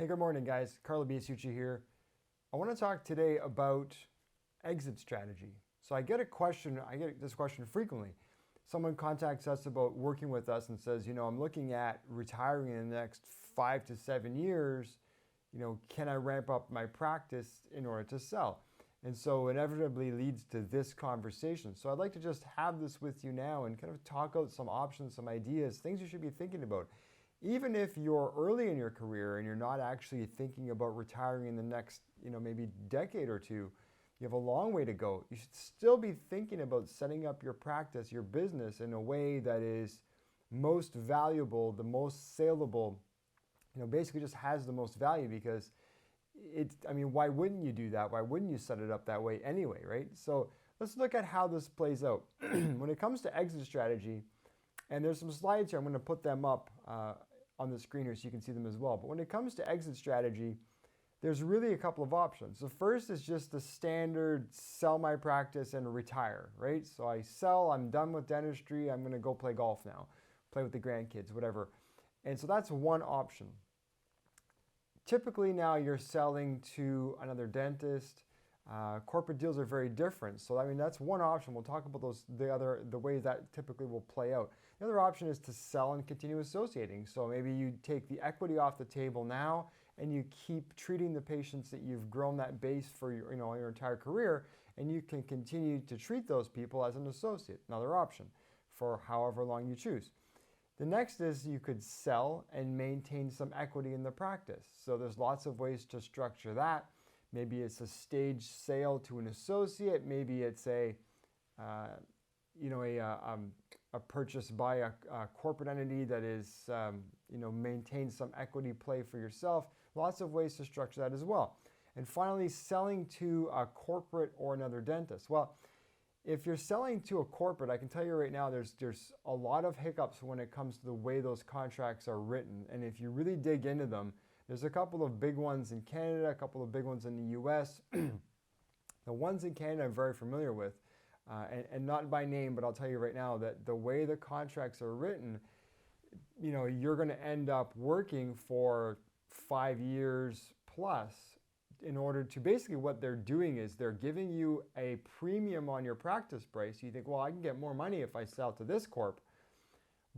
good morning, guys. Carlo here. I want to talk today about exit strategy. So I get this question frequently. Someone contacts us about working with us and says, I'm looking at retiring in the next 5 to 7 years. Can I ramp up my practice in order to sell? And so inevitably leads to this conversation. So I'd like to just have this with you now and kind of talk out some options, some ideas, things you should be thinking about. Even if you're early in your career and you're not actually thinking about retiring in the next, maybe decade or two, you have a long way to go. You should still be thinking about setting up your practice, your business in a way that is most valuable, the most saleable, basically just has the most value because why wouldn't you do that? Why wouldn't you set it up that way anyway, right? So let's look at how this plays out. When it comes to exit strategy, and there's some slides here, I'm going to put them up on the screen here so you can see them as well. But when it comes to exit strategy, there's really a couple of options. The first is just the standard sell my practice and retire, right? So I sell, I'm done with dentistry, I'm going to go play golf now, play with the grandkids, whatever. And so that's one option. Typically now you're selling to another dentist. Corporate deals are very different. So that's one option. We'll talk about the ways that typically will play out. The other option is to sell and continue associating. So maybe you take the equity off the table now and you keep treating the patients that you've grown that base for your entire career, and you can continue to treat those people as an associate. Another option for however long you choose. The next is you could sell and maintain some equity in the practice. So there's lots of ways to structure that. Maybe it's a staged sale to an associate. Maybe it's a purchase by a corporate entity that is, maintains some equity play for yourself. Lots of ways to structure that as well. And finally, selling to a corporate or another dentist. Well, if you're selling to a corporate, I can tell you right now, there's a lot of hiccups when it comes to the way those contracts are written. And if you really dig into them, there's a couple of big ones in Canada, a couple of big ones in the US. The ones in Canada I'm very familiar with, and not by name, but I'll tell you right now that the way the contracts are written, you're going to end up working for 5 years plus in order to, basically what they're doing is they're giving you a premium on your practice price. You think, well, I can get more money if I sell to this corp.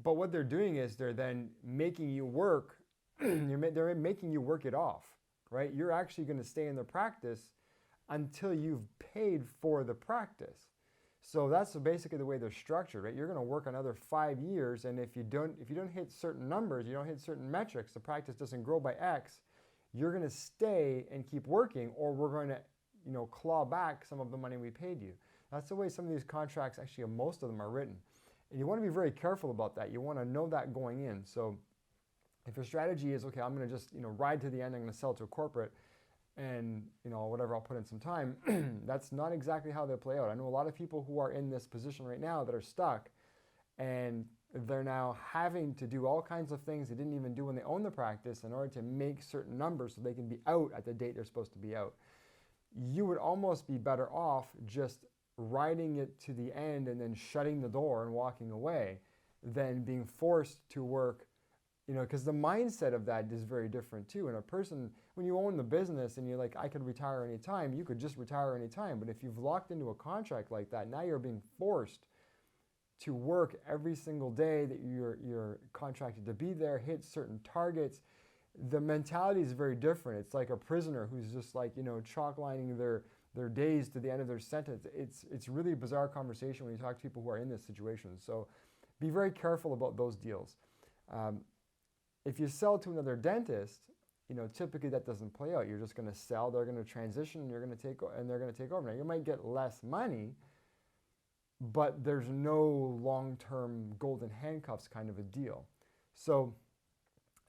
But what they're doing is they're then making you work. They're making you work it off, right? You're actually going to stay in the practice until you've paid for the practice. So that's basically the way they're structured, right? You're going to work another 5 years, and if you don't hit certain numbers, you don't hit certain metrics, the practice doesn't grow by X, you're going to stay and keep working, or we're going to, claw back some of the money we paid you. That's the way some of these contracts, actually most of them are written. And you want to be very careful about that. You want to know that going in. So if your strategy is, okay, I'm going to just, ride to the end, I'm going to sell to a corporate and, whatever, I'll put in some time, that's not exactly how they play out. I know a lot of people who are in this position right now that are stuck, and they're now having to do all kinds of things they didn't even do when they own the practice in order to make certain numbers so they can be out at the date they're supposed to be out. You would almost be better off just riding it to the end and then shutting the door and walking away than being forced to work, because the mindset of that is very different too. And a person, when you own the business and you're like, I could retire anytime, you could just retire anytime. But if you've locked into a contract like that, now you're being forced to work every single day that you're contracted to be there, hit certain targets. The mentality is very different. It's like a prisoner who's just like, chalk lining their days to the end of their sentence. It's really a bizarre conversation when you talk to people who are in this situation. So be very careful about those deals. If you sell to another dentist, typically that doesn't play out. You're just going to sell, they're going to transition, and they're going to take over. Now you might get less money, but there's no long-term golden handcuffs kind of a deal. So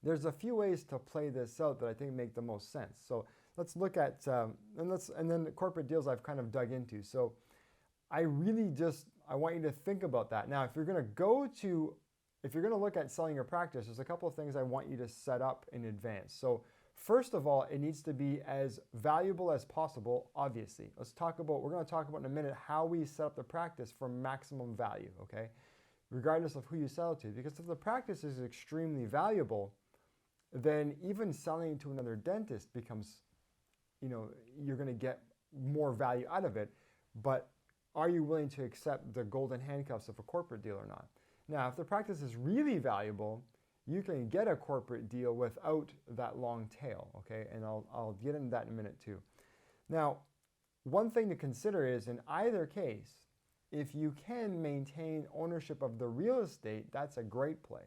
there's a few ways to play this out that I think make the most sense. So let's look at, and then the corporate deals I've kind of dug into. So I want you to think about that. Now, if you're going to look at selling your practice, there's a couple of things I want you to set up in advance. So first of all, it needs to be as valuable as possible, obviously. We're going to talk about in a minute how we set up the practice for maximum value, okay? Regardless of who you sell to. Because if the practice is extremely valuable, then even selling to another dentist becomes, you're going to get more value out of it. But are you willing to accept the golden handcuffs of a corporate deal or not? Now, if the practice is really valuable, you can get a corporate deal without that long tail, okay? And I'll get into that in a minute too. Now, one thing to consider is in either case, if you can maintain ownership of the real estate, that's a great play.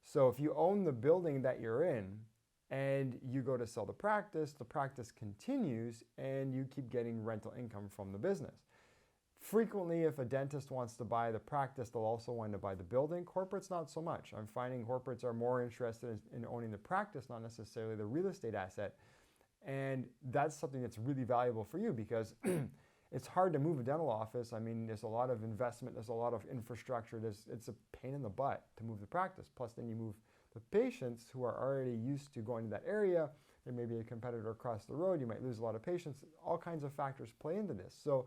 So if you own the building that you're in and you go to sell the practice continues and you keep getting rental income from the business. Frequently, if a dentist wants to buy the practice, they'll also want to buy the building. Corporates, not so much. I'm finding corporates are more interested in owning the practice, not necessarily the real estate asset. And that's something that's really valuable for you because it's hard to move a dental office. I mean, there's a lot of investment, there's a lot of infrastructure. It's a pain in the butt to move the practice. Plus, then you move the patients who are already used to going to that area. There may be a competitor across the road. You might lose a lot of patients. All kinds of factors play into this. So,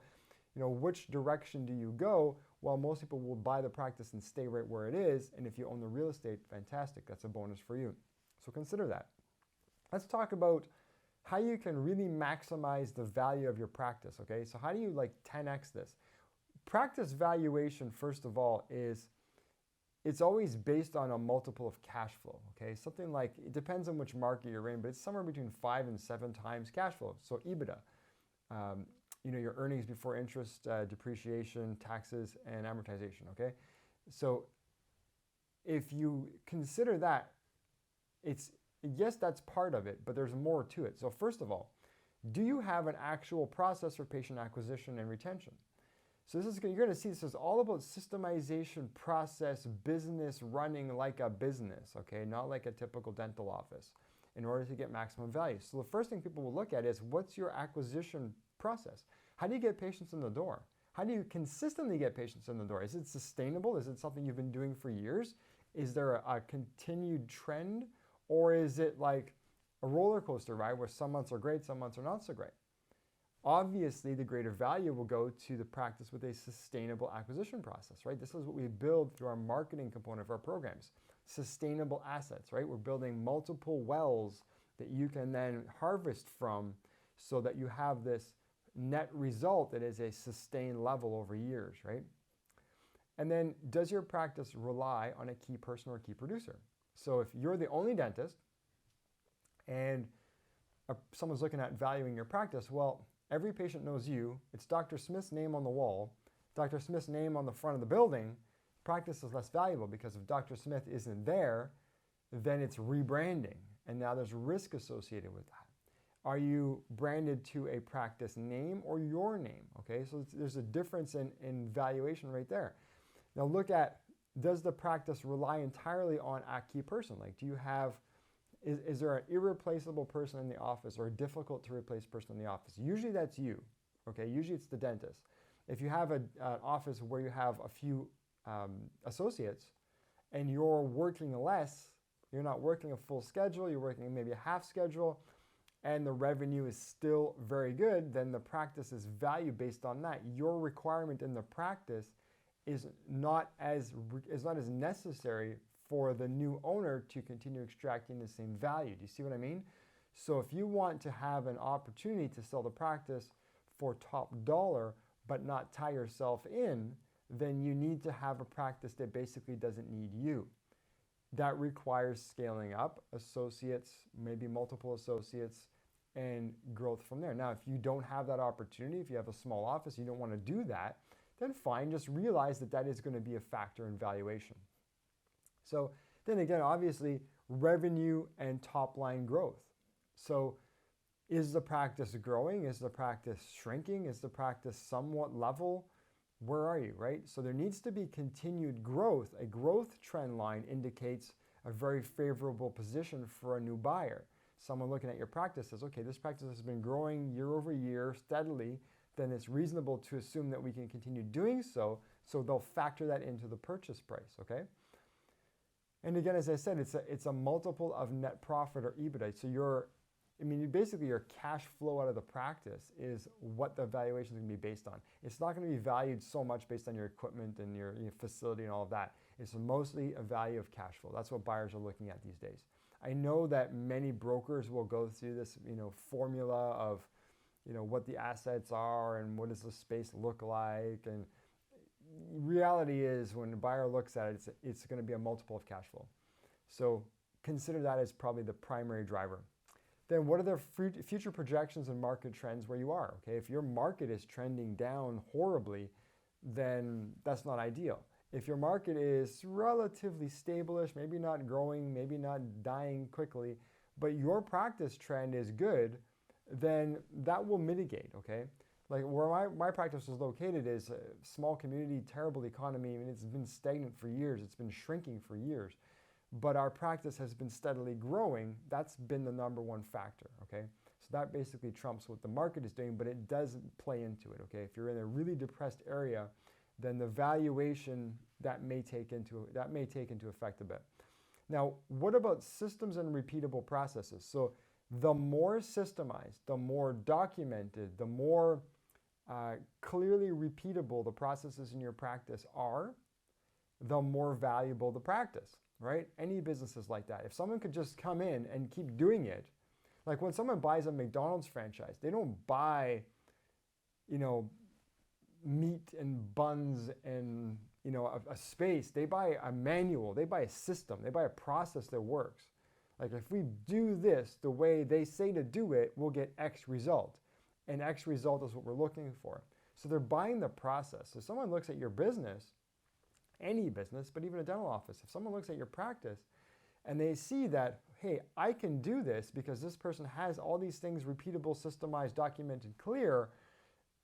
which direction do you go? Well, most people will buy the practice and stay right where it is. And if you own the real estate, fantastic. That's a bonus for you. So consider that. Let's talk about how you can really maximize the value of your practice, okay? So how do you 10x this? Practice valuation, first of all, it's always based on a multiple of cash flow, okay? Something like, it depends on which market you're in, but it's somewhere between 5 and 7 times cash flow, so EBITDA. Your earnings before interest, depreciation, taxes, and amortization, okay? So if you consider that, yes, that's part of it, but there's more to it. So first of all, do you have an actual process for patient acquisition and retention? So you're going to see this is all about systemization, process, business running like a business, okay? Not like a typical dental office in order to get maximum value. So the first thing people will look at is what's your acquisition process? How do you get patients in the door? How do you consistently get patients in the door? Is it sustainable? Is it something you've been doing for years? Is there a continued trend? Or is it like a roller coaster ride where some months are great, some months are not so great? Obviously, the greater value will go to the practice with a sustainable acquisition process, right? This is what we build through our marketing component of our programs. Sustainable assets, right? We're building multiple wells that you can then harvest from so that you have this net result that is a sustained level over years, right? And then, does your practice rely on a key person or a key producer? So if you're the only dentist and someone's looking at valuing your practice, well, every patient knows you. It's Dr. Smith's name on the wall, Dr. Smith's name on the front of the building. Practice is less valuable because if Dr. Smith isn't there, then it's rebranding. And now there's risk associated with that. Are you branded to a practice name or your name? Okay, so there's a difference in valuation right there. Now look at, does the practice rely entirely on a key person? Like, do you have, is there an irreplaceable person in the office or a difficult to replace person in the office? Usually that's you, okay? Usually it's the dentist. If you have an office where you have a few associates and you're working less, you're not working a full schedule, you're working maybe a half schedule, and the revenue is still very good, then the practice is valued based on that. Your requirement in the practice is not as necessary for the new owner to continue extracting the same value. Do you see what I mean? So if you want to have an opportunity to sell the practice for top dollar but not tie yourself in, then you need to have a practice that basically doesn't need you. That requires scaling up, associates, maybe multiple associates, and growth from there. Now, if you don't have that opportunity, if you have a small office, you don't want to do that, then fine, just realize that that is going to be a factor in valuation. So then again, obviously, revenue and top line growth. So is the practice growing? Is the practice shrinking? Is the practice somewhat level? Where are you, right? So there needs to be continued growth. A growth trend line indicates a very favorable position for a new buyer. Someone looking at your practice says, okay, this practice has been growing year over year steadily, then it's reasonable to assume that we can continue doing so, so they'll factor that into the purchase price, okay? And again, as I said, it's a multiple of net profit or EBITDA. So basically your cash flow out of the practice is what the valuation is going to be based on. It's not going to be valued so much based on your equipment and your facility and all of that. It's mostly a value of cash flow. That's what buyers are looking at these days. I know that many brokers will go through this, formula of, what the assets are and what does the space look like. And reality is when a buyer looks at it, it's going to be a multiple of cash flow. So consider that as probably the primary driver. Then what are the future projections and market trends where you are? Okay, if your market is trending down horribly, then that's not ideal. If your market is relatively stable-ish, maybe not growing, maybe not dying quickly, but your practice trend is good, then that will mitigate, okay? Like where my practice is located is a small community, terrible economy. I mean, it's been stagnant for years. It's been shrinking for years. But our practice has been steadily growing. That's been the number one factor, okay? So that basically trumps what the market is doing, but it doesn't play into it, okay? If you're in a really depressed area, then the valuation that may take into effect a bit. Now, what about systems and repeatable processes? So the more systemized, the more documented, the more clearly repeatable the processes in your practice are, the more valuable the practice, right? Any business is like that. If someone could just come in and keep doing it, like when someone buys a McDonald's franchise, they don't buy, meat and buns and, a space. They buy a manual, they buy a system, they buy a process that works. Like if we do this the way they say to do it, we'll get X result. And X result is what we're looking for. So they're buying the process. So someone looks at your business, any business, but even a dental office, if someone looks at your practice and they see that, hey, I can do this because this person has all these things repeatable, systemized, documented, clear.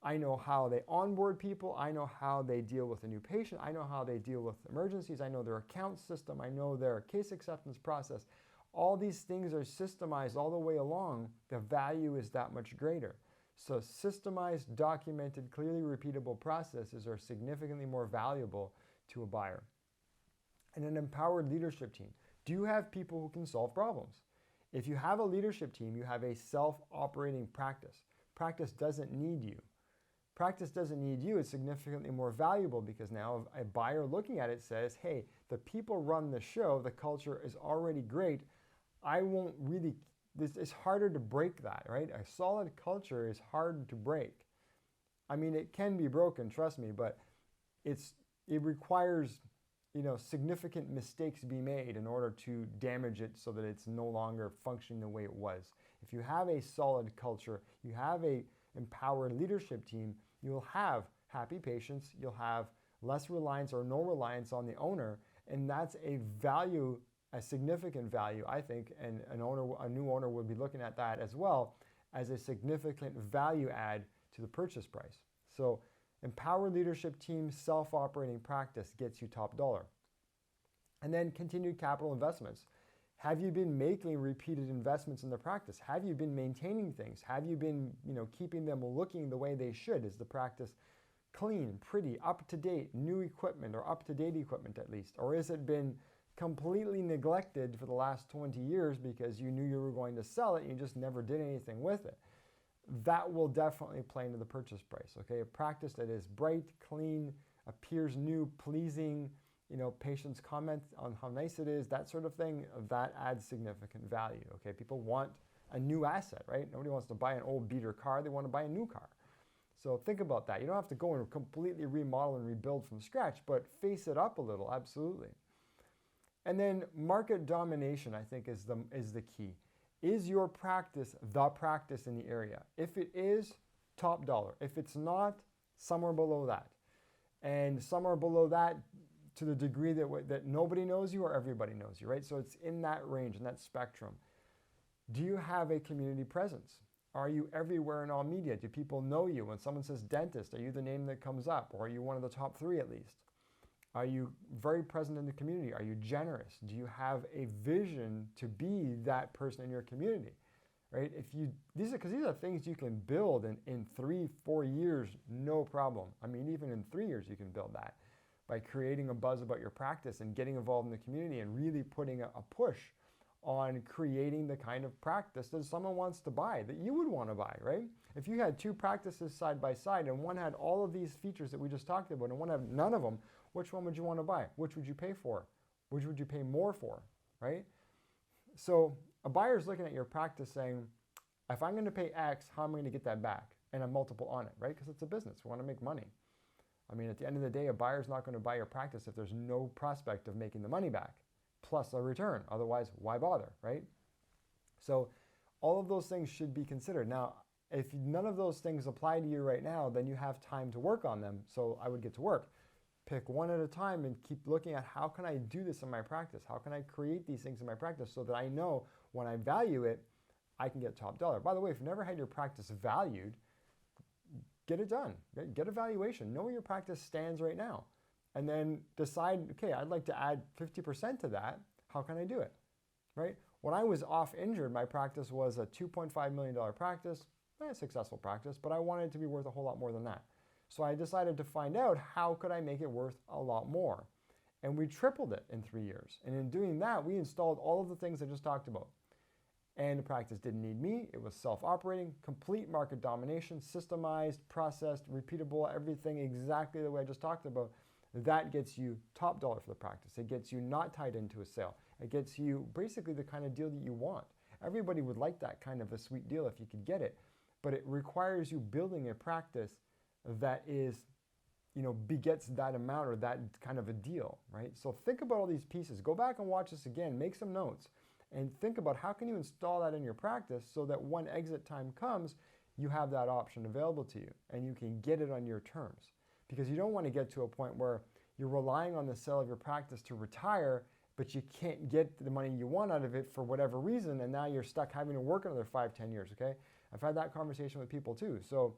I know how they onboard people. I know how they deal with a new patient. I know how they deal with emergencies. I know their account system. I know their case acceptance process. All these things are systemized all the way along. The value is that much greater. So systemized, documented, clearly repeatable processes are significantly more valuable to a buyer. And an empowered leadership team. Do you have people who can solve problems? If you have a leadership team, you have a self-operating practice. Practice doesn't need you. Practice doesn't need you. It's significantly more valuable because now a buyer looking at it says, hey, the people run the show, the culture is already great. It's harder to break that, right? A solid culture is hard to break. I mean, it can be broken, trust me, but it requires, significant mistakes be made in order to damage it so that it's no longer functioning the way it was. If you have a solid culture, you have a empowered leadership team, you'll have happy patients, you'll have less reliance or no reliance on the owner, and that's a value, a significant value, I think, and a new owner would be looking at that as well as a significant value add to the purchase price. So empowered leadership team, self-operating practice gets you top dollar. And then continued capital investments. Have you been making repeated investments in the practice? Have you been maintaining things? Have you been, keeping them looking the way they should? Is the practice clean, pretty, up to date, new equipment or up to date equipment at least? Or has it been completely neglected for the last 20 years because you knew you were going to sell it and you just never did anything with it? That will definitely play into the purchase price, okay? A practice that is bright, clean, appears new, pleasing, patients comment on how nice it is, that sort of thing, that adds significant value, okay? People want a new asset, right? Nobody wants to buy an old beater car, they want to buy a new car. So think about that. You don't have to go and completely remodel and rebuild from scratch, but face it up a little, absolutely. And then market domination, I think, is the key. Is your practice the practice in the area? If it is, top dollar. If it's not, somewhere below that. And somewhere below that to the degree that nobody knows you or everybody knows you, right? So it's in that range, in that spectrum. Do you have a community presence? Are you everywhere in all media? Do people know you? When someone says dentist, are you the name that comes up? Or are you one of the top 3 at least? Are you very present in the community? Are you generous? Do you have a vision to be that person in your community, right? These are things you can build in 3-4 years, no problem. I mean, even in 3 years, you can build that by creating a buzz about your practice and getting involved in the community and really putting a push on creating the kind of practice that someone wants to buy, that you would want to buy, right? If you had 2 practices side by side and one had all of these features that we just talked about and one had none of them, which one would you want to buy? Which would you pay for? Which would you pay more for, right? So a buyer is looking at your practice saying, if I'm going to pay X, how am I going to get that back? And a multiple on it, right? Because it's a business. We want to make money. I mean, at the end of the day, a buyer's not going to buy your practice if there's no prospect of making the money back, plus a return. Otherwise, why bother, right? So all of those things should be considered. Now, if none of those things apply to you right now, then you have time to work on them. So I would get to work. Pick one at a time and keep looking at how can I do this in my practice? How can I create these things in my practice so that I know when I value it, I can get top dollar. By the way, if you've never had your practice valued, get it done. Get a valuation. Know where your practice stands right now. And then decide, okay, I'd like to add 50% to that. How can I do it? Right? When I was off injured, my practice was a $2.5 million practice, a successful practice, but I wanted it to be worth a whole lot more than that. So I decided to find out how could I make it worth a lot more. And we tripled it in 3 years. And in doing that, we installed all of the things I just talked about. And the practice didn't need me. It was self-operating, complete market domination, systemized, processed, repeatable, everything exactly the way I just talked about. That gets you top dollar for the practice. It gets you not tied into a sale. It gets you basically the kind of deal that you want. Everybody would like that kind of a sweet deal if you could get it, but it requires you building a practice that is, begets that amount or that kind of a deal, right? So think about all these pieces. Go back and watch this again. Make some notes. And think about how can you install that in your practice so that when exit time comes, you have that option available to you and you can get it on your terms. Because you don't want to get to a point where you're relying on the sale of your practice to retire, but you can't get the money you want out of it for whatever reason, and now you're stuck having to work another 5-10 years, okay? I've had that conversation with people too. So,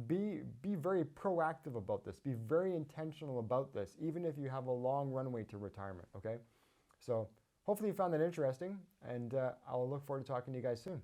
be very proactive about this. Be very intentional about this, even if you have a long runway to retirement, okay? So hopefully you found that interesting, and I'll look forward to talking to you guys soon.